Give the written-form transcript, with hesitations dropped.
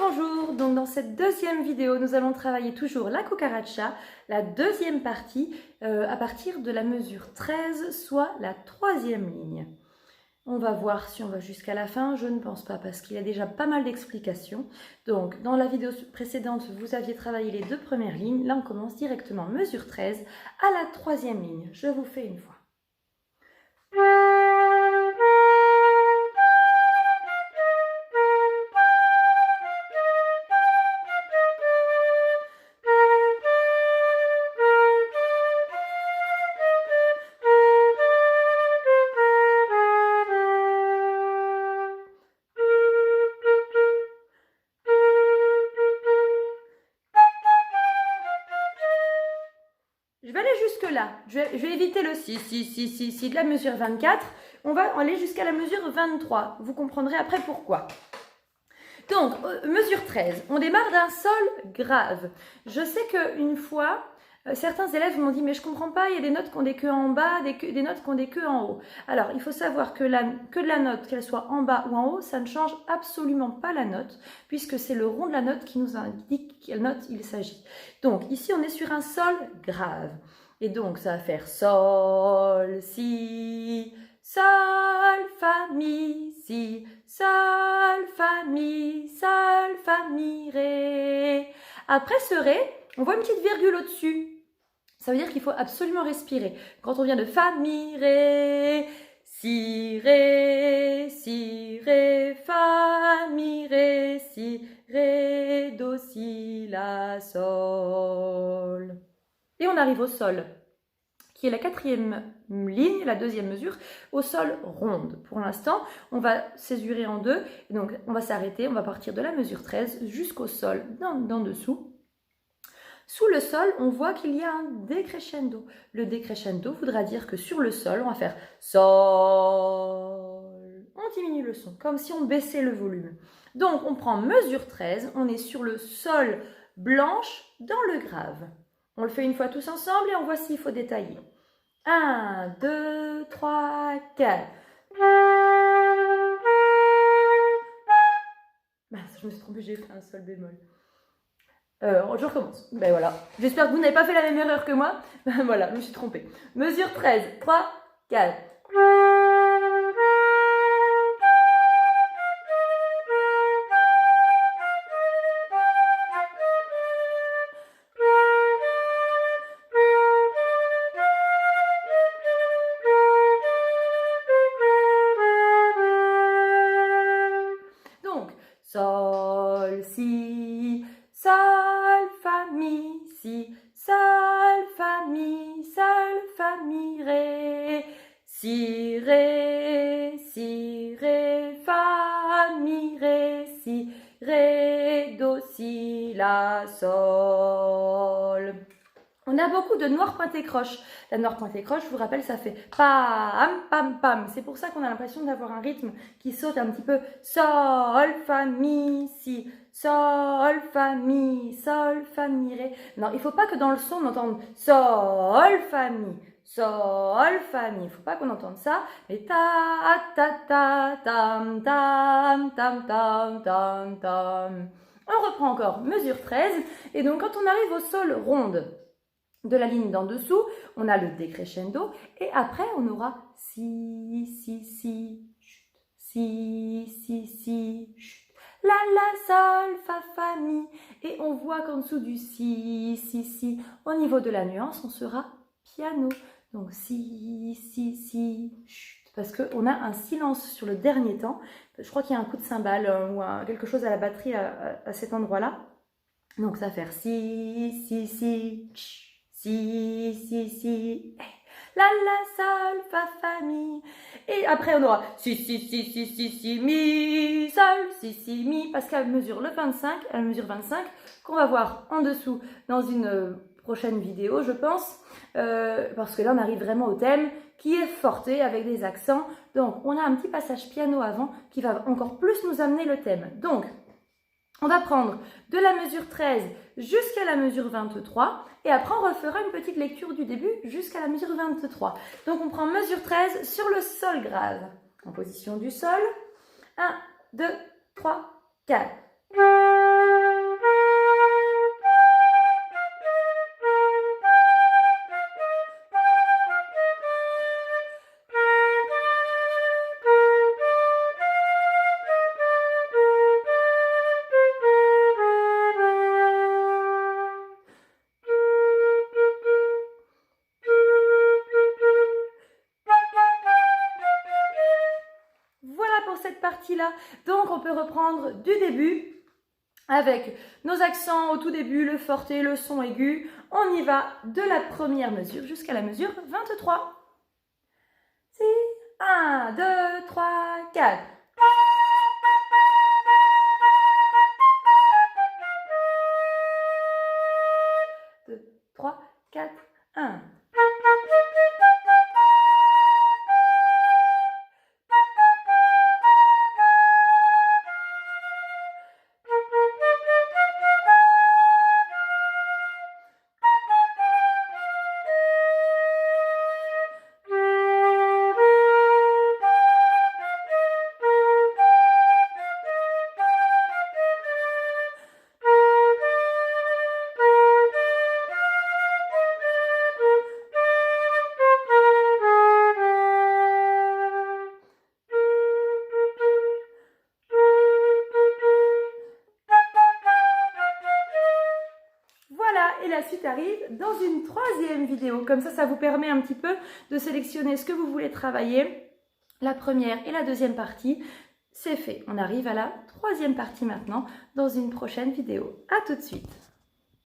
Bonjour, donc dans cette deuxième vidéo, nous allons travailler toujours la cucaracha, la deuxième partie, à partir de la mesure 13, soit la troisième ligne. On va voir si on va jusqu'à la fin, je ne pense pas parce qu'il y a déjà pas mal d'explications. Donc dans la vidéo précédente, vous aviez travaillé les deux premières lignes, là on commence directement mesure 13 à la troisième ligne. Je vous fais une fois. Je vais aller jusque là, je vais éviter le si de la mesure 24, on va aller jusqu'à la mesure 23, vous comprendrez après pourquoi. Donc, mesure 13, on démarre d'un sol grave. Je sais qu'une fois, certains élèves m'ont dit « mais je ne comprends pas, il y a des notes qui ont des queues en bas, des notes qui ont des queues en haut ». Alors, il faut savoir que de la note, qu'elle soit en bas ou en haut, ça ne change absolument pas la note, puisque c'est le rond de la note qui nous indique quelle note il s'agit. Donc, ici, on est sur un sol grave. Et donc, ça va faire sol, si, sol, fa, mi, si, sol, fa, mi, ré. Après ce ré, on voit une petite virgule au-dessus. Ça veut dire qu'il faut absolument respirer. Quand on vient de fa, mi, ré, si, ré, fa, mi, ré, do, si, la, sol. Et on arrive au sol, qui est la quatrième ligne, la deuxième mesure, au sol ronde. Pour l'instant, on va césurer en deux, et donc on va s'arrêter, on va partir de la mesure 13 jusqu'au sol, d'en dessous. Sous le sol, on voit qu'il y a un décrescendo. Le décrescendo voudra dire que sur le sol, on va faire sol. On diminue le son, comme si on baissait le volume. Donc, on prend mesure 13, on est sur le sol blanche dans le grave. On le fait une fois tous ensemble et on voit s'il faut détailler. 1, 2, 3, 4. Je me suis trompée, j'ai fait un sol bémol. Je recommence. Ben voilà. J'espère que vous n'avez pas fait la même erreur que moi. Voilà, je me suis trompée. Mesure 13. 3, 4. Sol, si, sol, fa, mi, si, sol, fa, mi, ré, si, ré, fa, mi, ré, do, si, la, sol. On a beaucoup de noir pointé croche. La noire pointé croche, je vous rappelle, ça fait pam, pam, pam. C'est pour ça qu'on a l'impression d'avoir un rythme qui saute un petit peu. Sol, fa, mi, si. Sol, fa, mi, ré. Non, il ne faut pas que dans le son, on entende sol, fa, mi. Sol, fa, mi. Il ne faut pas qu'on entende ça. Mais ta, tam, tam, tam, tam, tam, tam. On reprend encore. Mesure 13. Et donc, quand on arrive au sol ronde, de la ligne d'en dessous, on a le décrescendo et après on aura si, chut, la, sol, fa, mi. Et on voit qu'en dessous du si, au niveau de la nuance, on sera piano. Donc si, chut, parce qu'on a un silence sur le dernier temps. Je crois qu'il y a un coup de cymbale ou quelque chose à la batterie à cet endroit-là. Donc ça va faire si, chut. Si, la, sol, fa, mi. Et après, on aura si, mi, sol, si, mi, parce qu'elle mesure le 25, qu'on va voir en dessous dans une prochaine vidéo, je pense, parce que là, on arrive vraiment au thème qui est forté avec des accents. Donc, on a un petit passage piano avant qui va encore plus nous amener le thème. Donc, on va prendre de la mesure 13 jusqu'à la mesure 23 et après on refera une petite lecture du début jusqu'à la mesure 23. Donc on prend mesure 13 sur le sol grave. En position du sol. 1, 2, 3, 4. partie-là. Donc, on peut reprendre du début avec nos accents au tout début, le forté, le son aigu. On y va de la première mesure jusqu'à la mesure 23. 6, 1, 2, 3, 4. 2, 3, 4, 1. Et la suite arrive dans une troisième vidéo. Comme ça vous permet un petit peu de sélectionner ce que vous voulez travailler. La première et la deuxième partie, c'est fait. On arrive à la troisième partie maintenant dans une prochaine vidéo. À tout de suite.